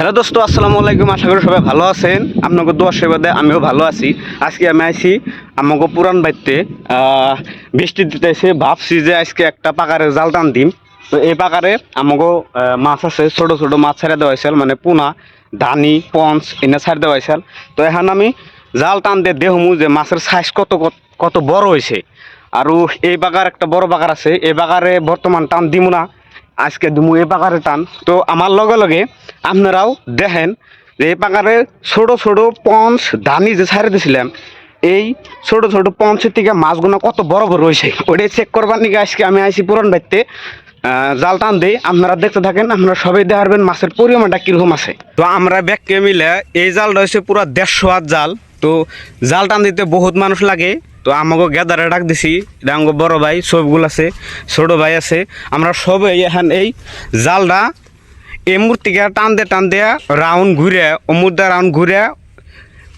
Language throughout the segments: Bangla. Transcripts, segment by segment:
হ্যালো দোস্ত, আসসালামু আলাইকুম। আশা করি সবাই ভালো আছেন। আপনাকে দোয়া সেবাদে আমিও ভালো আছি। আজকে আমি আইছি আমাকে পুরান বাড়িতে বৃষ্টি দিতেছে, ভাবছি যে আজকে একটা পাকারে জাল টান দিম। তো এই পাকারে আমাকে মাছ আছে, ছোট ছোট মাছ ছেড়ে দেওয়া হয়েছিল, মানে পোনা, ধানি, পঞ্চ এনে ছেড়ে দেওয়া হয়েছিল। তো এখন আমি জাল টান দিয়ে দেখমু যে মাছের সাইজ কত কত বড় হয়েছে। আর এই বাগার একটা বড় বাগার আছে, এই বাগারে বর্তমান টান দিমু না, আজকে দিমু এই পাকারে টান। তো আমার লগে লগে আপনারাও দেখেন যে এই পাকারে ছোট ছোট পঞ্চ ধানি যে ছাড়ে দিয়েছিলাম, এই ছোট ছোট পঞ্চের থেকে মাছগুলো কত বড় বড় হয়েছে ওইটাই চেক করবার নিকে আজকে আমি আইছি পুরান বাড়িতে জাল টান দিই। আপনারা দেখতে থাকেন, আপনারা সবাই দেখাবেন মাছের পরিমাণটা কীরকম আছে। তো আমরা ব্যাগকে মিলে এই জালটা হচ্ছে পুরো 150 হাত জাল। তো জাল টান দিতে বহুত মানুষ লাগে। তো আমাকে গেদারে ডাক দিছি, আমাকে বড় ভাই সবগুলো আছে, ছোটো ভাই আছে, আমরা সবাই এখন এই জালটা এই মূর্তিকে টান দিয়ে রাউন্ড ঘুরে অমুদা রাউন্ড ঘুরে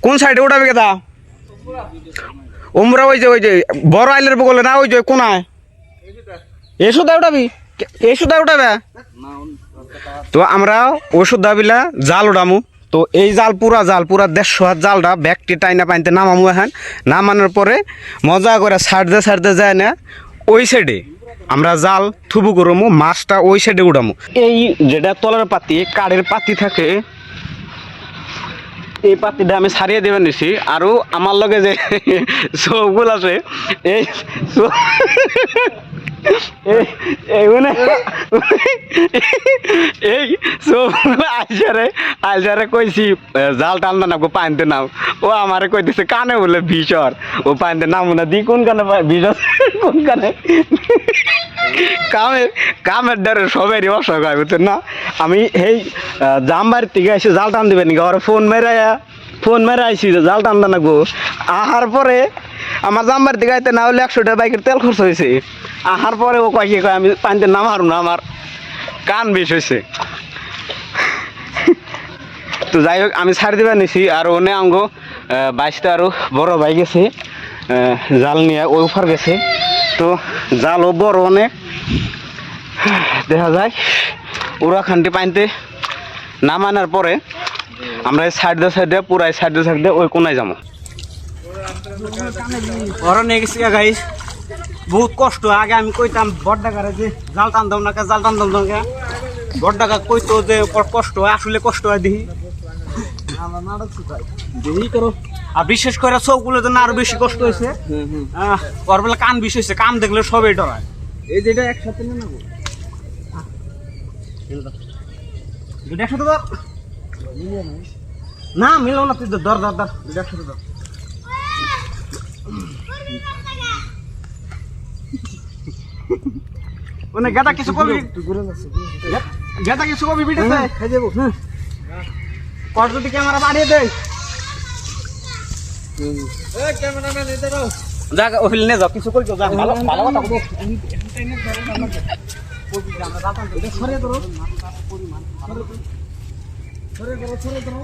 কোন সাইডে উঠাবে গেদা ওমরা ওই যে বড় আইলের বগলে না, ওই যে কোনায় এসুদা উঠাবি, এসুদা উঠাবে। তো আমরা ওষুধ বিলা জাল উঠামু। তো এই জাল পুরা 150 হাত জালটা ব্যাগটি টাইনা পাইতে নামামু। এখন নামানোর পরে মজা করে ছাড়তে যায় না, ওই সাইডে আমরা জাল থুবু করমু, মাছটা ওই সাইডে উঠামু। এই যেটা তলার পাতি কাঠের পাতি থাকে, এই পাতিটা আমি ছাড়িয়ে দেবেন নিছি। আরও আমার লগে যে সবগুলো আছে এই এই সব আইসারে কইছি জাল টানতে নামবো পানিতে নাম, ও আমারে কইতেছে কানে বলে ভিসর, ও পানিতে নামবো না দি কোন কানে ভিসর কোন কানে। কামের দ্বারা সবারই অসুখ হয় বুঝছেন না। আমি এই জামবাড়ির থেকে এসে জাল টান দিবেন ওরা ফোন মেরে আইসি যে জাল টানতে নাকবো। আহার পরে আমার জামবাড়ির দিকে আইতে না হলে 100 টাকা বাইকের তেল খরচ হয়েছে। আহার পরে ও কয় কি কয় আমি পানিতে নামারু না, আমার কান বেশ হয়েছে। তো যাই হোক আমি ছাড় দিবার নিছি। আর ওনে আঙ্গো 22টা আরও বড় ভাই গেছে জাল নিয়ে ওই উফার গেছে। তো জালও বড় অনেক দেখা যায়। ওরা খানটি পানিতে নামানোর পরে আমরা এই সাইডে পুরাই সাইডে ওই কোনায় যাবো। ওরা নিয়ে গেছি গাইস, বহুত কষ্ট। আগে আমি কইতাম বড় ডাকারে যে জাল টানতাম না, জাল টানতাম না, বড় ডাকা কইতো যে কষ্ট হয়, আসলে কষ্ট হয় দেখি করো। আর বিশেষ করে চৌগুলো জন্য আরো বেশি কষ্ট হয়েছে। ওর বেলা কান বিষ হয়েছে, কান দেখলে সবাই ডরায়। এই যেটা একসাথে নেবো, একসাথে ধর না মিলো না, তুই ধর একসাথে ধর। মানে গেদা কিছু করবি, গেদা কিছু করবি বিটেছে খাই যাবো। কর যদি ক্যামেরা বাড়িয়ে দেয় ক্যামেরাম্যান এদের যাক ওহিল নে যাও, কিছু করি যা ভালো ভালো কথা বলো। সরে ধরো পরিমাণ সরে ধরো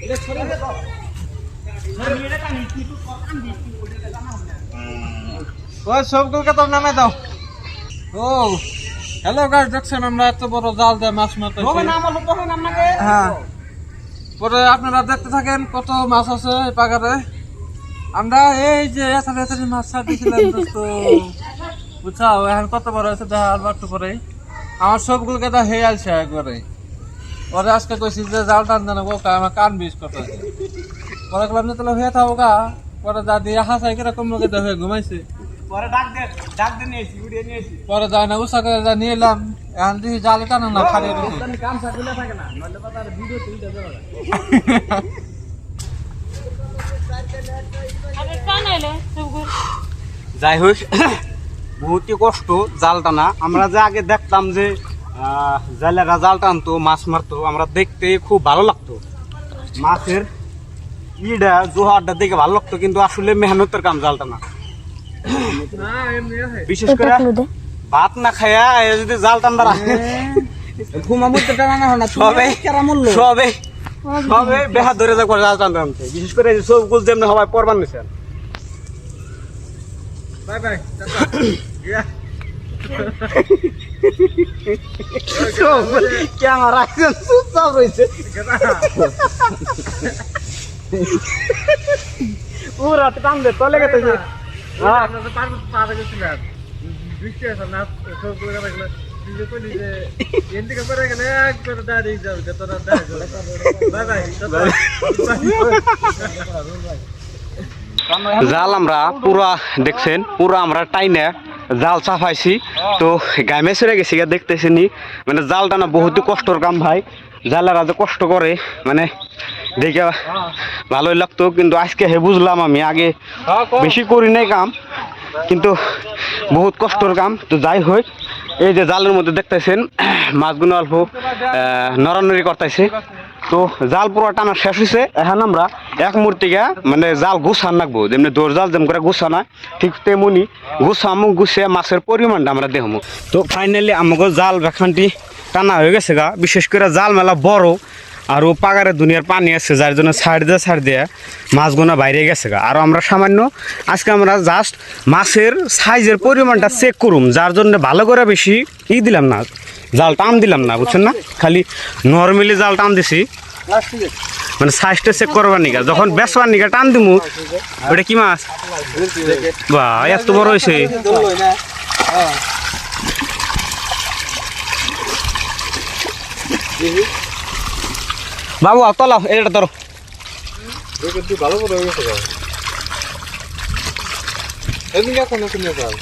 এটা সরে ধরো সবগুলোকে তো নামে দাও। ও হ্যালো গাইস, দেখছেন আমরা এত বড় জাল দিয়ে মাছ মারতেছি। হ্যাঁ, পরে আপনারা দেখতে থাকেন কত মাছ আছে এই পাগারে। আমরা এই যে এত মাছ ছাড় দিয়েছিলাম দোস্ত, বুঝছাও এখন কত বড় হয়েছে দেখা আর একটু পরে। আমার সবগুলোকে তো হে আসছে একবারে। পরে আজকে কইছি যে জাল টান দেন আমার কান বিষ করতে, পরে গেলাম যে তাহলে হয়ে থাকো গা। পরে যা দিয়ে হাসাই কিরকম লোকে হয়ে ঘুমাইছে। পরে যায় না উষা করে যা নিয়ে এলাম, এখন দেখি জালে টানো না খালি যাই হোক বহুতই কষ্ট জাল টানা। আমরা যে আগে দেখতাম যে জালেরা জাল টানতো মাছ মারতো, আমরা দেখতে খুব ভালো লাগতো, মাছের ইটা জোহারটা দেখে ভালো লাগতো, কিন্তু আসলে মেহনতের কাম জাল টানা। বিশেষ করে ভাত না খায়া যদি জাল টান্ডা সবে বেহাত ধরে যাক জাল টানতে টানতে। বিশেষ করে সবগুলো যেমনি সবাই পরবার নিছেন। Bye bye. ক্যামেরা চুপচাপ রয়েছে পুরা টান দে চলে গেছে বৃষ্টি আছে না ఎందుకు డాడీ জাল আমরা পুরা দেখছেন পুরা আমরা টাইনে জাল চাফাইছি তো গামে চড়ে গেছি দেখতেছি নি মানে জাল টানা বহুত কষ্টর কাম ভাই জালেরা যে কষ্ট করে মানে দেখে ভালোই লাগতো কিন্তু আজকে হে বুঝলাম আমি আগে বেশি করি নাই কাম কিন্তু বহুত কষ্টর কাম তো যাই হোক এই যে জালের মধ্যে দেখতেছেন মাছগুলো অল্প নড়ানড়ি করতেছে তো জাল পুরো টানা শেষ হয়েছে এখন আমরা এক মূর্তিকে মানে জাল গুছান রাখবো যেমনি দৌড় জাল যেমন করে গুছানা ঠিক তেমনি গুছামু গুছিয়ে মাছের পরিমাণটা আমরা দেখবো তো ফাইনালি আমাকে জাল বেখানটি টানা হয়ে গেছে গা বিশেষ করে জাল মেলা বড় আর ও পাগারে দুনিয়ার পানি আছে যার জন্য ছাড় দিয়ে মাছগুলো বাইরে গেছে গা আর আমরা সামান্য আজকে আমরা জাস্ট মাছের সাইজের পরিমাণটা চেক করুম যার জন্য ভালো করে বেশি দিলাম না জাল টান দিলাম না বুঝছেন না খালি নর্মালি জাল টান দিছি মানে সাইজটা চেক করবার নিকা যখন বেসবার নিকা টান দিমু ওটা কি মাছ বা এত বড় হয়েছে বাবু তলাও এটা ধরো ভালো করে হয়ে গেছে এদিকে কোনো কিনে যাও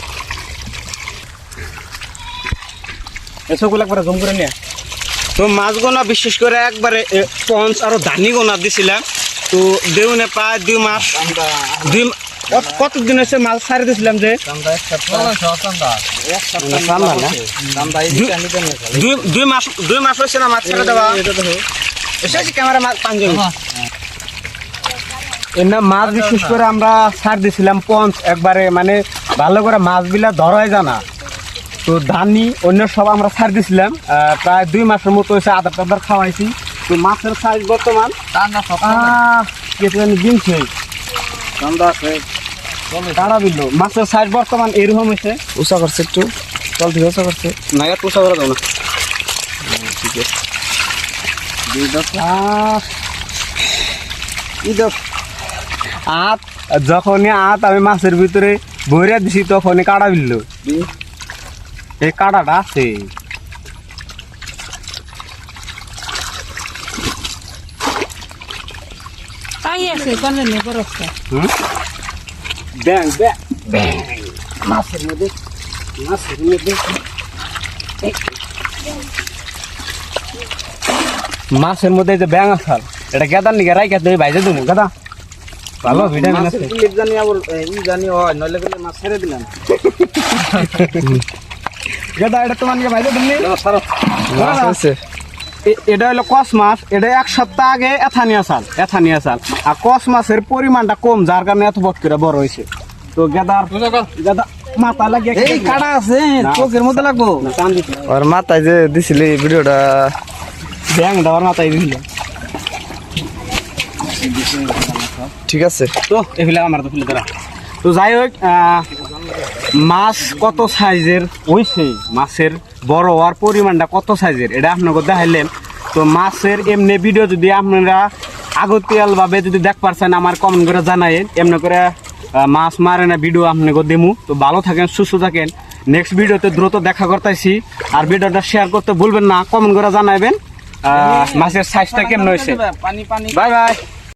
এসবগুলো একবারে জম করে নিয়ে তো মাছ গোনা বিশেষ করে একবারে পঞ্চ আরো ধানি গোনা দিছিলাম তো দেউনে প্রায় 2 মাস কতদিন হয়েছে মাছ ছাড়ি দিয়েছিলাম যে 2 মাস হয়েছে না মাছ ছেড়ে দেওয়া ক্যামেরা মাছ পাঁচজন এমনি মাছ বিশেষ করে আমরা ছাড় দিয়েছিলাম পঞ্চ একবারে মানে ভালো করে মাছগুলা ধরাই জানা তো ধানি অন্য সব আমরা ছাড় দিয়েছিলাম প্রায় 2 মাসের মতো হয়েছে আদার টাদার খাওয়াইছি তো মাছের সাইজ বর্তমান দিনছে কাড়া দিল মাছের সাইজ বর্তমান এরকম হয়েছে উঁচা করছে একটু চল ঠিক উঁচা করছে না একটু উঁচা করে দাও না ঠিক আছে আত যখনই আমি মাছের ভিতরে ভরে দিছি তখনই কাটা বিলল এই কাটাটা আছে মাছের মধ্যে যে ব্যাং আসাল এটা গেদার নিকে রাই খেতে বাইরে দেবো গাদা ভালো ভিটামিন আছে জানি আবার জানি হয় নইলে গেলে মাছ ছেড়ে দিলাম গাদা এটা তোমার নিকে বাইরে দিলি এটা হলো কস মাছ এটা 1 সপ্তাহ আগে এথানি আসাল আর কস মাছের পরিমাণটা কম যার কারণে এত বট করে বড় হয়েছে তো গেদার মাথা লাগে এই কাটা আছে চোখের মধ্যে লাগবো আর মাথায় যে দিছিলি ভিডিওটা ব্যাং দেওয়ার মাথায় দিছিল ঠিক আছে তো এগুলা আমার তো ফুলে ধরা তো যাই হোক মাছ কত সাইজের হইছে মাছের বড় হওয়ার পরিমাণটা কত সাইজের এটা আপনাকে দেখাইলেন তো মাছের এমনি ভিডিও যদি আপনারা আগতিয়ালভাবে যদি দেখ পারছেন আমার কমেন্ট করে জানাইন এমনি করে মাছ মারে না ভিডিও আপনাকে দেমু তো ভালো থাকেন সুস্থ থাকেন নেক্সট ভিডিওতে দ্রুত দেখা করতেছি আর ভিডিওটা শেয়ার করতে ভুলবেন না কমেন্ট করে জানাবেন মাছের সাইজটা কেমন হয়েছে বাই বাই।